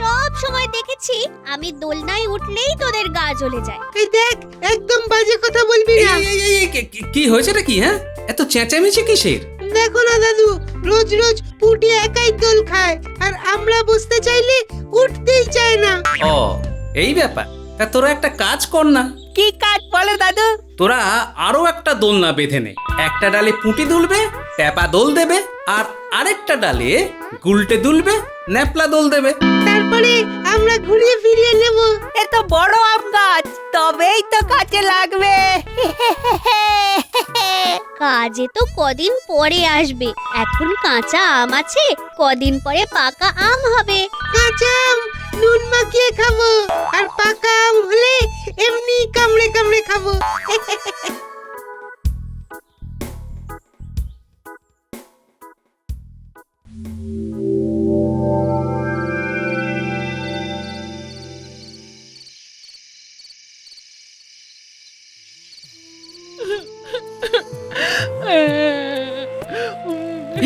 সব সময় দেখেছি আমি দোলনায় উঠলেই তোদের গা জ্বলে যায়। এই দেখ, একদম বাজে কথা বলবি না। কি হয়েছে কি? হ্যাঁ, এত চেঁচামেচি কিসের? দেখো না দাদু, রোজ রোজ পুটি একাই দোল খায়, আর আমরা বসতে চাইলে উঠতেই চায় না। ও, এই ব্যাপার। তা তোরা একটা কাজ কর না। কি কাজ বলো দাদু? তোরা আরো একটা দোলনা বেঁধে নে। একটা ডালে পুঁটি দুলবে, ট্যাপা দোল দেবে, আর আরেকটা ডালে গুলটে দুলবে, ন্যাপলা দোল দেবে। তারপরে আমরা ঘুরিয়ে ফিরিয়ে নেব। এ তো বড় আম গাছ, তবেই তো কাজে লাগবে। কাজে তো কদিন পরে আসবে, এখন কাঁচা আম আছে, কদিন পরে পাকা আম হবে। কাঁচা আম নুন মাখিয়ে খাবো, আর পাকা আম হলে এমনি কামড়ে কামড়ে খাবো।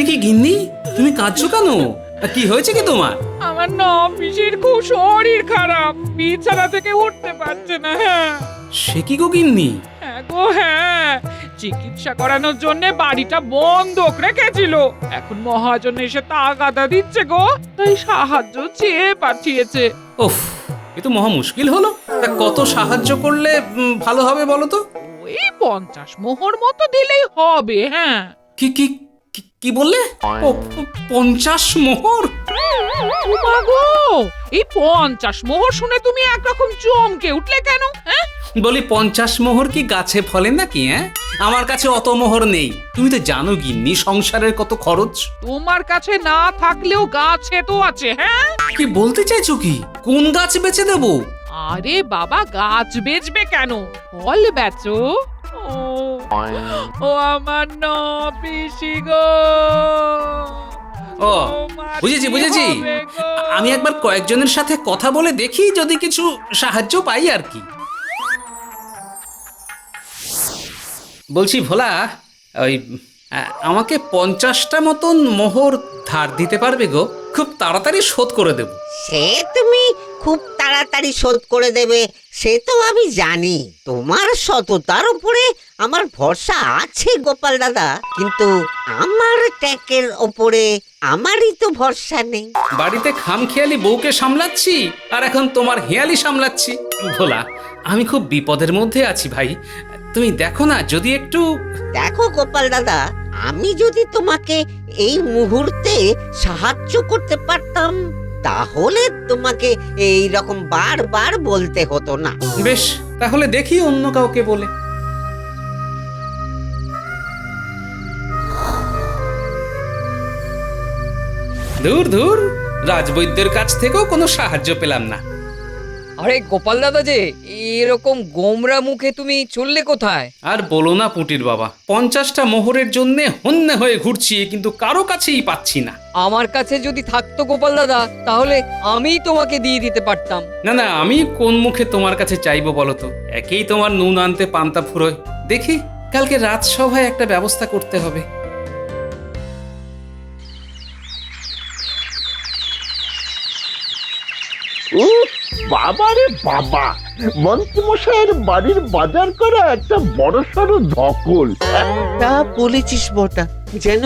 কি গিন্নি, তুমি কাঁদছো কেন? কি হয়েছে কি তোমার? আমার না পিসির খুব শরীর খারাপ, বিছানা থেকে উঠতে পারছে না। সে কি গো গিন্নি? হ্যাঁ গো হ্যাঁ, চিকিৎসা করানোর জন্য বাড়িটা বন্ধক রেখেছিল, এখন মহাজন এসে তাগাদা দিচ্ছে গো, তাই সাহায্য চেয়ে পাঠিয়েছে। ওফ, এ তো মহা মুশকিল হলো। তা কত সাহায্য করলে ভালো হবে বলো তো? ওই 50 মোহর মতো দিলেই হবে। হ্যাঁ, কি কি কি- কি বললে? 50 মোহর? উমা গো, এই 50 মোহর শুনে তুমি একরকম চমকে উঠলে কেন? হ্যাঁ, বলি 50 মোহর কি গাছে ফলে নাকি? হ্যাঁ, আমার কাছে অত মোহর নেই। তুমি তো জানো গিন্নি, সংসারের কত খরচ। তোমার কাছে না থাকলেও গাছে তো আছে। হ্যাঁ, কি বলতে চাইছো কি? কোন গাছ বেচে দেবো? আরে বাবা, গাছ বেচবে কেন, ফল বেচো। ও আমার না পিসি গো। ও, তোমারই বুঝেছি। হবে গো। আমি একবার কয়েকজনের সাথে কথা বলে দেখি, যদি কিছু সাহায্য পাই আর কি। বলছি ভোলা, ওই আমাকে 50টা মতন মোহর ধার দিতে পারবে গো? খুব তাড়াতাড়ি শোধ করে দেব। সে তুমি খুব তাড়াতাড়ি শোধ করে দেবে, সে তো আমি জানি। তোমার সততার উপরে আমার ভরসা আছে গোপাল দাদা, কিন্তু আমার ট্যাকের ওপরে আমারই তো ভরসা নেই। বাড়িতে খামখেয়ালি বউকে সামলাচ্ছি, আর এখন তোমার হেয়ালি সামলাচ্ছি। ভোলা, আমি খুব বিপদের মধ্যে আছি ভাই, তুমি দেখো না যদি একটু। দেখো গোপাল দাদা, আমি যদি তোমাকে এই মুহূর্তে সাহায্য করতে পারতাম, তাহলে তোমাকে এই রকম বারবার বলতে হতো না। বেশ, তাহলে দেখি অন্য কাউকে বলে। ধুর, রাজবৈদ্যের কাছ থেকেও কোনো সাহায্য পেলাম না। আরে গোপাল দাদা যে, এরকম গোমরা মুখে তুমি চললে কোথায়? আর বলো না পুটির বাবা, 50টা মোহরের জন্য হন্যে হয়ে ঘুরছি, কিন্তু কারো কাছেই পাচ্ছি না। আমার কাছে যদি থাকতো গোপাল দাদা, তাহলে আমিই তোমাকে দিয়ে দিতে পারতাম। না, আমি কোন মুখে তোমার কাছে চাইবো বলো তো? একেই তোমার নুন আনতে পান্তা ফুরোয়। দেখি কালকে রাজসভায় একটা ব্যবস্থা করতে হবে। বাবারে বাবা, মন্ত্রীমশাইয়ের বাড়ির বাজার করা একটা বড়সড় ধকল। তা বলেছিস বটা, যেন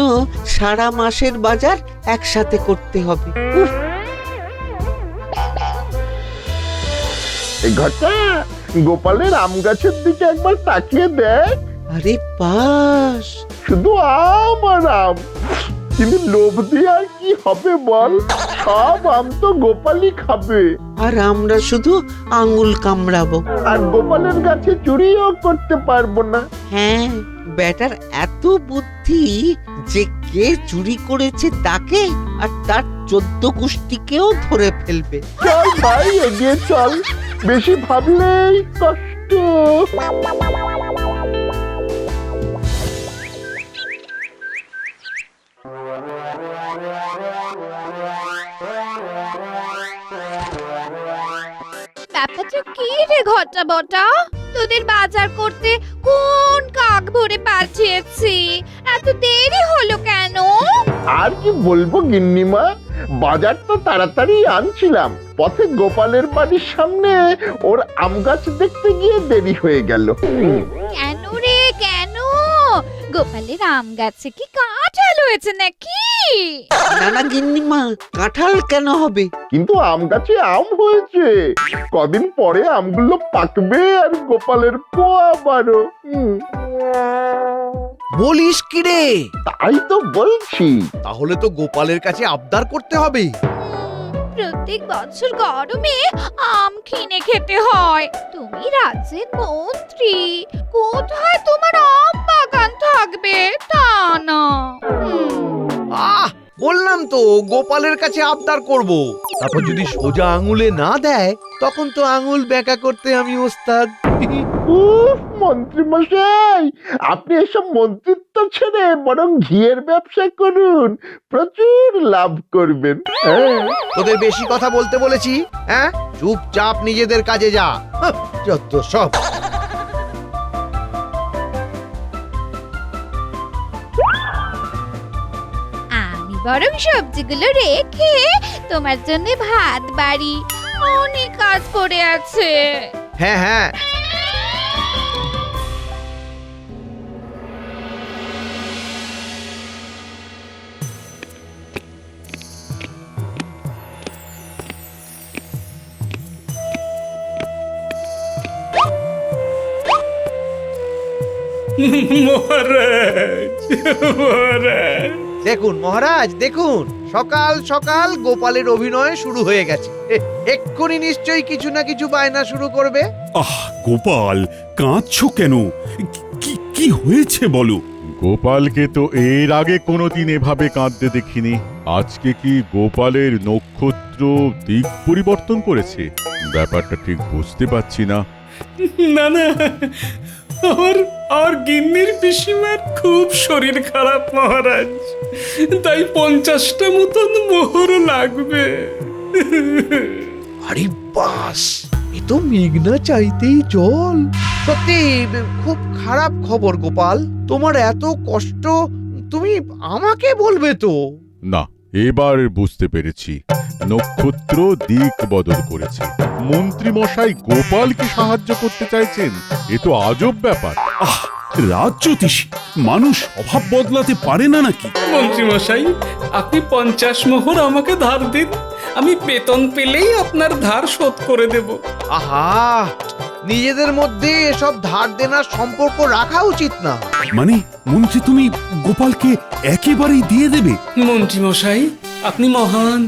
সারা মাসের বাজার একসাথে করতে হবে। এই ঘরটা গোপালের আম গাছের দিকে একবার তাকিয়ে দেখ। আরে পাস, শুধু আম আর আম, কিন্তু লোভ দিয়ে আর কি হবে বল? সব আম তো গোপালই খাবে, আর আমরা শুধু আঙ্গুল কামড়াবো। আর গোপালের গাছে চুরিও করতে পারবো না। হ্যাঁ, বেটার এত বুদ্ধি যে কে চুরি করেছে তাকে আর তার 14 গোষ্ঠীকেও ধরে ফেলবে। চল ভাই, এগিয়ে চল, বেশি ভাবলেই কষ্ট। ব্যাপারটা কি রে ঘটা বটা, তোদের বাজার করতে কোন কাক ভরে পাঠিয়েছি, এত দেরি হলো কেন? আর কি বলবো গিন্নিমা, বাজার তো তাড়াতাড়ি আনছিলাম, পথে গোপালের বাড়ির সামনে ওর আম গাছ দেখতে গিয়ে দেরি হয়ে গেল। কেন রে কেন? গোপালের আম গাছে কি কাঁঠাল হয়েছে নাকি? না না গিন্নিমা, কাঁঠাল কেন হবে? কিন্তু আম গাছে আম হয়েছে, কদিন পরে আমগুলো পাকবে আর গোপালের পোয়া বারো। বলিস কি রে? তাই তো বলছি। তাহলে তো গোপালের কাছে আবদার করতে হবে। প্রত্যেক বছর গরমে আম কিনে খেতে হয়। তুমি রাজ্যের মন্ত্রী, কোথায় তোমার আম বাগান থাকবে তা না। বললাম তো গোপালের কাছে আবদার করব। তারপর যদি সোজা আঙুলে না দেয় তখন তো আঙুল বেঁকা করতে আমি ওস্তাদ। উফ, মন্ত্রী মশাই, আপনি এসব মন্ত্রিত্ব ছেড়ে বরং ঘিয়ের ব্যবসা করুন, প্রচুর লাভ করবেন। তোদের বেশি কথা বলতে বলেছি? হ্যাঁ, চুপচাপ নিজেদের কাজে যা। যত সব। আমি বরং সবজিগুলো রেখে তোমার জন্য ভাত বাড়ি, অনেক কাজ পড়ে আছে। হ্যাঁ হ্যাঁ, মহারাজ, মহারাজ। দেখুন মহারাজ, দেখুন সকাল সকাল গোপালের অভিনয় শুরু হয়ে গেছে। এক্ষুনি নিশ্চয়ই কিছু না কিছু বায়না শুরু করবে। আহ গোপাল, কাঁদছো কেন? কি হয়েছে বলো? গোপালকে তো এর আগে কোনোদিন এভাবে কাঁদতে দেখিনি। আজকে কি গোপালের নক্ষত্র দিক পরিবর্তন করেছে? ব্যাপারটা ঠিক বুঝতে পারছি না। না না, আর গিন্নির পিসিমার খুব শরীর খারাপ মহারাজ, তাই 50টা মতন মোহর লাগবে। আরে বাস, এ তো মেঘনা চাইতেই জল। সত্যি খুব খারাপ খবর গোপাল। তোমার এত কষ্ট তুমি আমাকে বলবে তো? না, এবার বুঝতে পেরেছি, নক্ষত্র দিক বদল করেছে। মন্ত্রী মশাই গোপালকে সাহায্য করতে চাইছেন, এ তো আজব ব্যাপার। আহ রাজ্যতীষী, মানুষ স্বভাব বদলাতে পারে না নাকি? মন্ত্রী মশাই, আপনি 50 মোহর আমাকে ধার দিন, আমি বেতন পেলেই আপনার ধার শোধ করে দেব। আহা, নিজেদের মধ্যে এসব ধার দেনার সম্পর্ক রাখা উচিত না। মানে মন্ত্রী, তুমি গোপালকে একেবারেই দিয়ে দেবে? মন্ত্রী মশাই, আপনি মহান,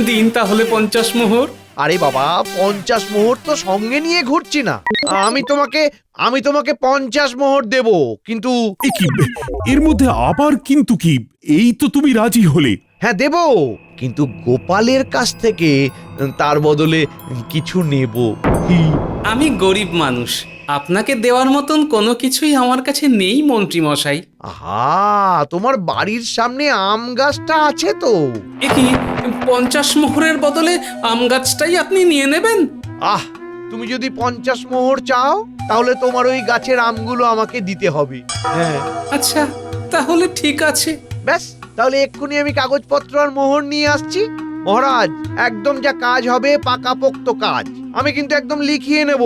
দিন তাহলে 50 মোহর। আরে বাবা, 50 মোহর তো সঙ্গে নিয়ে ঘুরছি না। আমি তোমাকে 50 মোহর দেব, কিন্তু এ কি, এর মধ্যে আবার কিন্তু কি? এই তো তুমি রাজি হলে। হ্যাঁ দেব, কিন্তু গোপালের কাছ থেকে তার বদলে কিছু নেব। আমি গরিব মানুষ, আপনাকে দেওয়ার মতন কোনো কিছুই আমার কাছে নেই মন্ত্রী মশাই। আহা, তোমার বাড়ির সামনে আম গাছটা আছে তো। এ কি, 50 মোহরের বদলে আম গাছটাই আপনি নিয়ে নেবেন? আহ, তুমি যদি 50 মোহর চাও তাহলে তোমার ওই গাছের আমগুলো আমাকে দিতে হবে। হ্যাঁ আচ্ছা, তাহলে ঠিক আছে। ব্যাস, তাহলে এক্ষুনি আমি কাগজপত্র আর মোহর নিয়ে আসছি। মহারাজ, একদম যা কাজ হবে পাকাপোক্ত কাজ, আমি কিন্তু একদম লিখিয়ে নেব।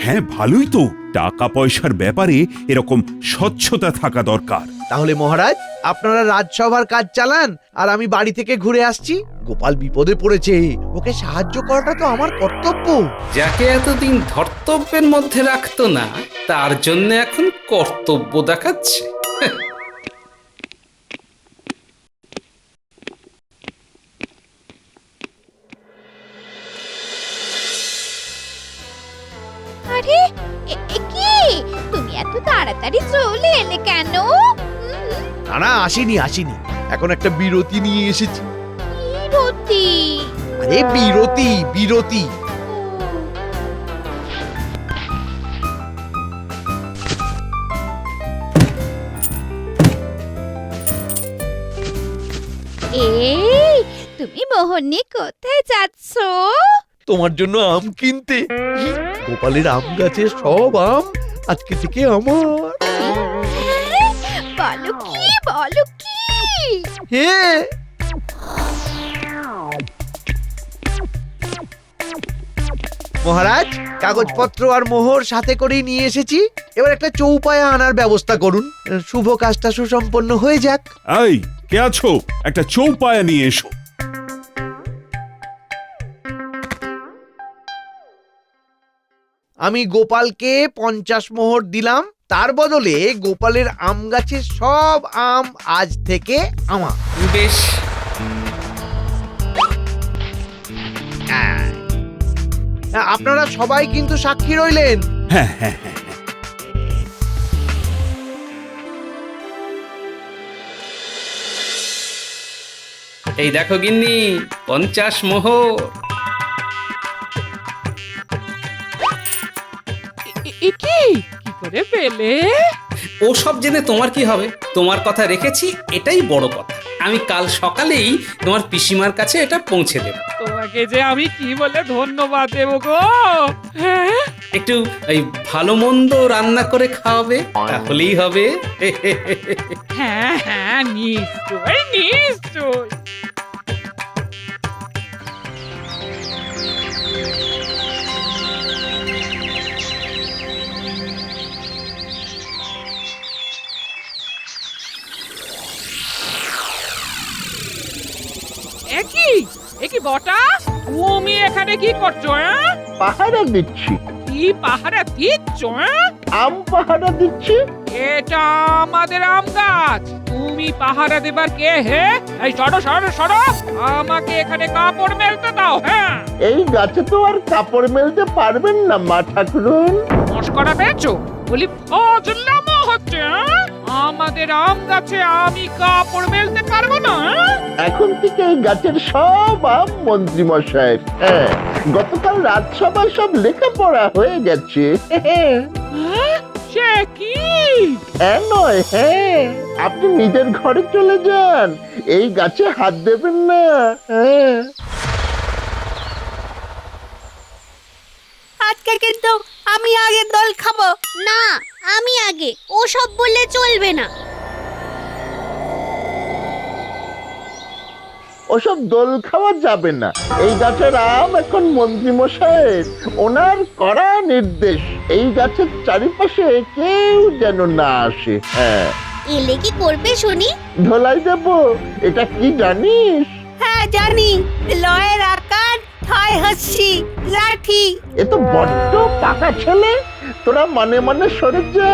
হ্যাঁ ভালোই তো, টাকা পয়সার ব্যাপারে এরকম স্বচ্ছতা থাকা দরকার। তাহলে মহারাজ, আপনারা রাজসভার কাজ চালান আর আমি বাড়ি থেকে ঘুরে আসছি। গোপাল বিপদে পড়েছে, ওকে সাহায্য করাটা তো আমার কর্তব্য। যাকে এতদিন ধর্তব্যের মধ্যে রাখতো না, তার জন্য এখন কর্তব্য দেখাচ্ছে। আরে কি, তুমি এত তাড়াতাড়ি চলে এলে কেন? না না, আসিনি, এখন একটা বিরতি নিয়ে এসেছি। বিরতি? আরে বিরতি। এই, তুমি মোহর নিয়ে কোথায় যাচ্ছ? তোমার জন্য আম কিনতে। গোপালের আম গাছের সব আম আজকে থেকে আমার। বলো কি? হ্যাঁ, মহারাজ, কাগজপত্র আর মোহর সাথে করেই নিয়ে এসেছি। এবার একটা চৌপায়া আনার ব্যবস্থা করুন, শুভ কাজটা সুসম্পন্ন হয়ে যাক। এই কে আছো, একটা চৌপায়া নিয়ে এসো। আমি গোপালকে 50 মোহর দিলাম, তার বদলে গোপালের আম গাছের সব আম আজ থেকে আমার। বেশ, আপনারা সবাই কিন্তু সাক্ষী রইলেন। হ্যাঁ হ্যাঁ হ্যাঁ। এই দেখো গিন্নি, 50 মোহর। কি কি করে পেলে? ওসব জেনে তোমার কি হবে? তোমার কথা রেখেছি, এটাই বড় কথা। আমি কাল সকালেই তোমার পিসিমার কাছে এটা পৌঁছে দেব। তোমাকে যে আমি কি বলে ধন্যবাদ দেবো গো। হ্যাঁ, একটু এই ভালো মন্দ রান্না করে খাওয়াবে, তাহলেই হবে। হ্যাঁ হ্যাঁ, নিশ্চয় নিশ্চয়। একই বটা, তুমি এখানে কি করছো? পাহারা দিচ্ছি। কি পাহারা দিচ্ছ? আম পাহারা দিচ্ছি। এটা আমাদের আম গাছ, তুমি পাহারা দেবার কে হে? এই সরো সরো সরো, আমাকে এখানে কাপড় মেলতে দাও। হ্যাঁ, এই গাছে তো আর কাপড় মেলতে পারবেন না মা ঠাকুরন। মস্করা পেয়েছো? বলি ফজলামো হচ্ছে। আমাদের আম গাছে আমি কাপড় মেলতে পারবো না। এখন থেকে এই গাছের সব আম মন্ত্রী মশাইয়ের। হ্যাঁ, গতকাল রাজসভায় সব লেখাপড়া হয়ে গেছে। সে কি? হ্যাঁ নয়, হ্যাঁ, আপনি নিজের ঘরে চলে যান, এই গাছে হাত দেবেন না। হ্যাঁ, আজকে কিন্তু আমি আগে দোল খাবো। না, আমি আগে, ও সব বললে চলবে না। ওসব দোল খাওয়া যাবে না। এই গাছের আম এখন মন্ত্রী মশাইয়ের, ওনার কড়া নির্দেশ, এই গাছের চারিপাশে কেউ যেন না আসে। হ্যাঁ, এলে কি করবে শুনি? ধোলাই দেব, এটা কি জানিস? হ্যাঁ জানি, লয়ের আকার ঠয় হচ্ছি লাঠি। এ তো বড্ড পাকা ছেলে, তোরা মানে মানে সরে যা,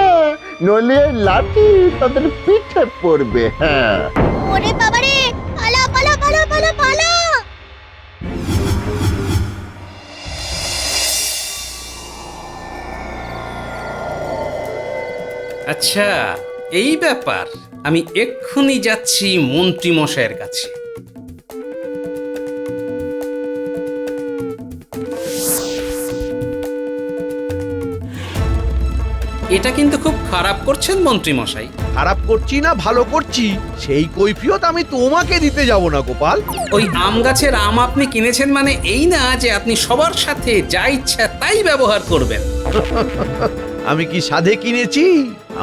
নইলে এই লাঠি তাদের পিঠে পড়বে। হ্যাঁ, ওরে বাবারে, পালা পালা পালা পালা পালা। আচ্ছা, এই ব্যাপার। আমি এক্ষুনি যাচ্ছি মন্ত্রী মশাইয়ের কাছে। এটা কিন্তু খুব খারাপ করছেন মন্ত্রী মশাই। খারাপ করছি না ভালো করছি, সেই কৈফিয়ত আমি তোমাকে দিতে যাব না গোপাল। ওই আম গাছের আম আপনি কিনেছেন মানে এই না যে আপনি সবার সাথে যা ইচ্ছা তাই ব্যবহার করবেন। আমি কি সাধে কিনেছি?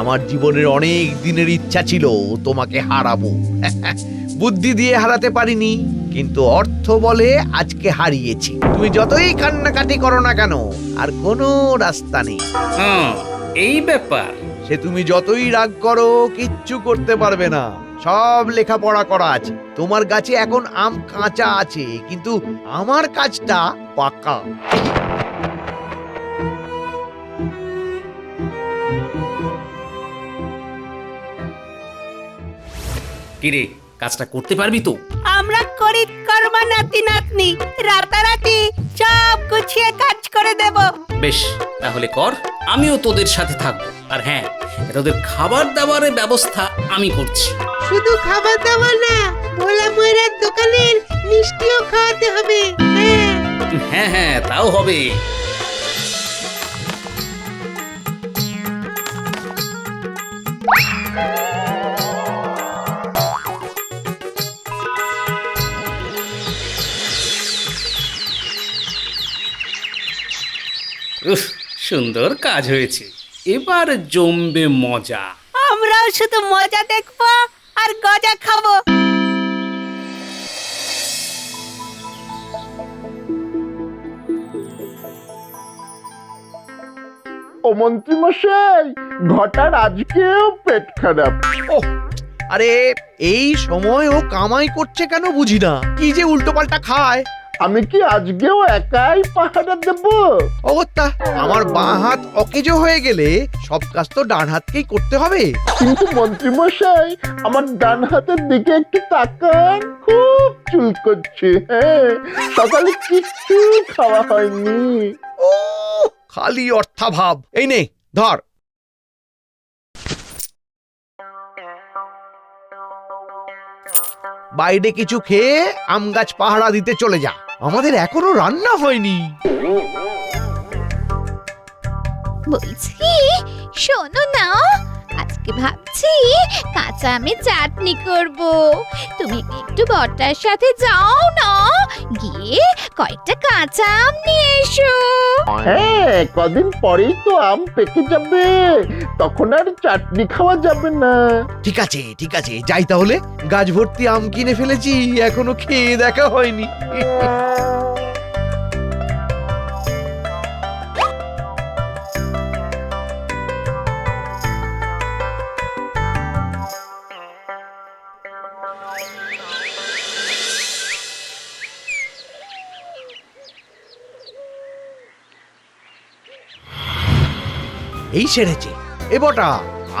আমার জীবনের অনেক দিনের ইচ্ছা ছিল তোমাকে হারাবো। বুদ্ধি দিয়ে হারাতে পারিনি, কিন্তু অর্থ বলে আজকে হারিয়েছি। তুমি যতই কান্নাকাটি করো না কেন, আর কোনো রাস্তা নেই। এই ব্যাপার। সে তুমি যতই রাগ করো, কিচ্ছু করতে পারবে না। সব লেখাপড়া করা আছে। তোমার গাছে এখন আম কাঁচা আছে, কিন্তু আমার কাজটা পাকা। কিরে, কাজটা করতে পারবি তো? আমরা করি কর্মা নাতি নাতনি, রাতারাতি সব গুছিয়ে কাজ করে দেব। বেশ, তাহলে কর, আমিও তোদের সাথে থাকবো। আর হ্যাঁ, তোদের খাবার দাবারের ব্যবস্থা আমি করছি। শুধু খাবার দাবার না, ভোলা ময়রার দোকানের মিষ্টিও খাওয়াতে হবে। হ্যাঁ হ্যাঁ, তাও হবে। সুন্দর কাজ হয়েছে, এবার জমবে মজা। আমরাও শুধু মজা দেখবো আর গজা খাবো। ও মন্ত্রী মশাই, ঘটার আজকেও পেট খারাপ। ওহ, আরে এই সময় ও কামাই করছে কেন বুঝি না, কি যে উল্টোপাল্টা খায়। আমি কি আজকেও একাই পাহারা দেব? অগত্যা, আমার বাঁ হাত অকেজো হয়ে গেলে সব কাজ তো ডান হাতকেই করতে হবে। কিন্তু মন্ত্রী মশাই, আমার ডান হাতের দিকে একটু তাকান, খুব চুল করছে। হ্যাঁ, সকালে কিচ্ছু খাওয়া হয়নি। ও খালি অর্থাভাব। এই নে ধর। বাইরে কিছু খেয়ে আম গাছ পাহারা দিতে চলে যা, আমাদের এখনো রান্না হয়নি। বলছি, শোনো না, আজকে ভাবছি কাঁচা আমের চাটনি করব। তুমি একটু বটার সাথে যাও না, গিয়ে কয়েকটা কাঁচা আম নিয়ে এসো। হ্যাঁ, কদিন পরেই তো আম পেকে যাবে, তখন আর চাটনি খাওয়া যাবে না। ঠিক আছে ঠিক আছে, যাই তাহলে। গাছ ভর্তি আম কিনে ফেলেছি, এখনো খেয়ে দেখা হয়নি। এই সেরেছে। এ বটা,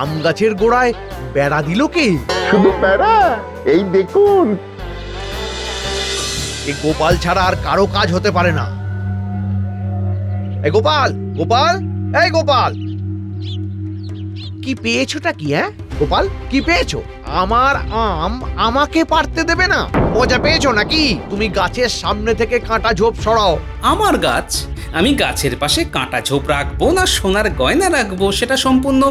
আম গাছের গোড়ায় বেড়া দিল কে? শুধু বেড়া? এই দেখুন। এই গোপাল ছাড়া আর কারো কাজ হতে পারে না। এই গোপাল, গোপাল, এই গোপাল, কি পেয়েছোটা কি? হ্যাঁ গোপাল, কি পেয়েছো? আমার আম আমাকে পারতে দেবে না? মজা পেয়েছো নাকি? তুমি গাছের সামনে থেকে কাঁটা ঝোপ সরাও। আমার গাছ? আমি গাছের পাশে কাঁটা ঝোপ রাখবো না সোনার গয়না রাখবো সেটা সম্পূর্ণ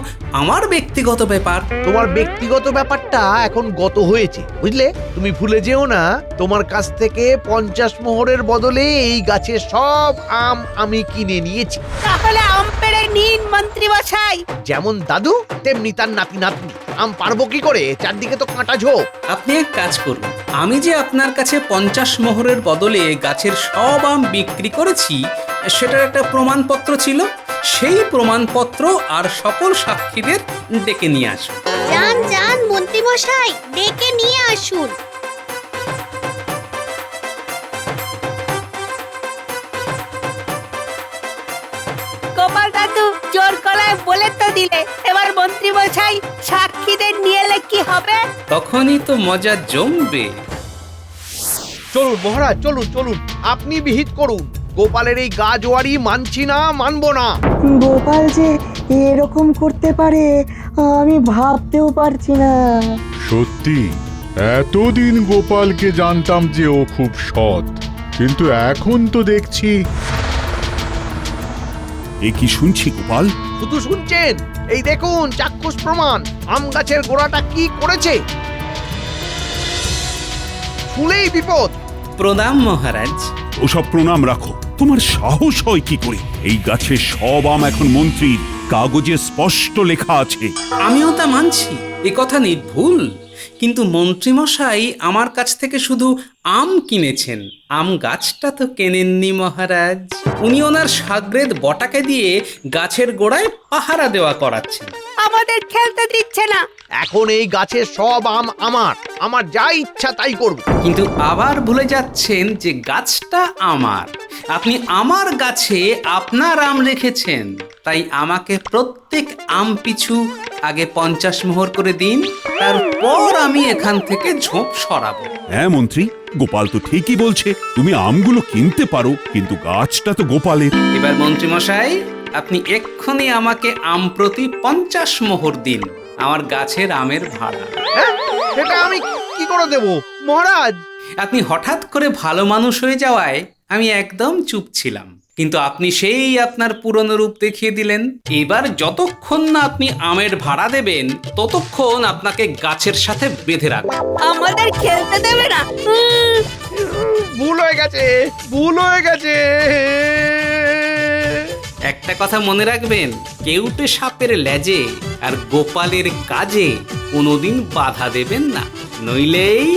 আমার ব্যক্তিগত ব্যাপার। তোমার ব্যক্তিগত ব্যাপারটা এখন গত হয়েছে, বুঝলে? তুমি ভুলে যেও না, তোমার কাছ থেকে 50 মোহরের বদলে এই গাছের সব আম আমি কিনে নিয়েছি। তাহলে আম পেড়ে নিন মন্ত্রী মশাই। যেমন দাদু তেমনি তার নাতি নাতনি। আম পারবো কি করে? চারদিকে তো কাঁটা ঝোপ। আপনি এক কাজ করুন, আমি যে আপনার কাছে 50 মোহরের বদলে গাছের সব আম বিক্রি করেছি সেটার একটা প্রমাণপত্র ছিল, সেই প্রমাণপত্র আর সকল সাক্ষীদের ডেকে নিয়ে আসুন। যান যান মন্ত্রী মশাই, ডেকে নিয়ে আসুন। গোপাল দাদু জোর গলায় বলে তো দিলে, এবার মন্ত্রী মশাই সাক্ষীদের নিয়ে এলে কি হবে? তখনই তো মজা জমবে। চলুন মহারাজ, চলুন চলুন, আপনি বিহিত করুন। গোপালের এই গাজওয়ারি মানছি না, মানবো না। গোপাল যে এরকম করতে পারে আমি ভাবতেও পারছি না। সত্যি, এতদিন গোপালকে জানতাম যে ও খুব সৎ, কিন্তু এখন তো দেখছি। এ কি শুনছি গোপাল? শুধু শুনছেন? এই দেখুন চাক্ষুষ প্রমাণ, আম গাছের গোড়াটা কি করেছে। শুনেই বিপদ। প্রণাম মহারাজ। ওসব প্রণাম রাখো, তোমার সাহস হয় কি করে? এই গাছের সব আম এখন মন্ত্রীর, কাগজে স্পষ্ট লেখা আছে। আমিও তা মানছি, এ কথা নির্ভুল, কিন্তু মন্ত্রীমশাই আমার কাছ থেকে শুধু আম কিনেছেন, আম গাছটা তো কেনেননি মহারাজ। উনি ওনার সাগরেদ বটাকে দিয়ে গাছের গোড়ায় পাহারা দেওয়া করাচ্ছেন। আমাদের খেলতে দিচ্ছে না। এখন এই গাছের সব আম আমার, আমার যা ইচ্ছা তাই করব। কিন্তু আবার ভুলে যাচ্ছেন যে গাছটা আমার। আপনি আমার গাছে আপনার আম রেখেছেন, তাই আমাকে প্রত্যেক আম পিছু আগে 50 মোহর করে দিন, তারপর আমি এখান থেকে ঝোপ সরাবো। হ্যাঁ মন্ত্রী, গোপাল তো ঠিকই বলছে, তুমি আমগুলো কিনতে পারো, কিন্তু গাছটা তো গোপালের। এবার মন্ত্রীমশাই, আপনি এক্ষুনি আমাকে আম প্রতি 50 মোহর দিন, আমার গাছের আমের ভাড়া। হ্যাঁ, সেটা আমি কি করে দেব মহারাজ? আপনি হঠাৎ করে ভালো মানুষ হয়ে যাওয়ায় আমি একদম চুপ ছিলাম, কিন্তু আপনি সেই আপনার পুরনো রূপ দেখিয়ে দিলেন। এবার যতক্ষণ না আপনি আমের ভাড়া দেবেন ততক্ষণ আপনাকে গাছের সাথে বেঁধে রাখবো। আমাদের খেলতে দেবে না। ভুল হয়ে গেছে, ভুল হয়ে গেছে। একটা কথা মনে রাখবেন, কেউটে সাপের লেজে আর গোপালের কাজে কোনোদিন বাধা দেবেন না, নইলেই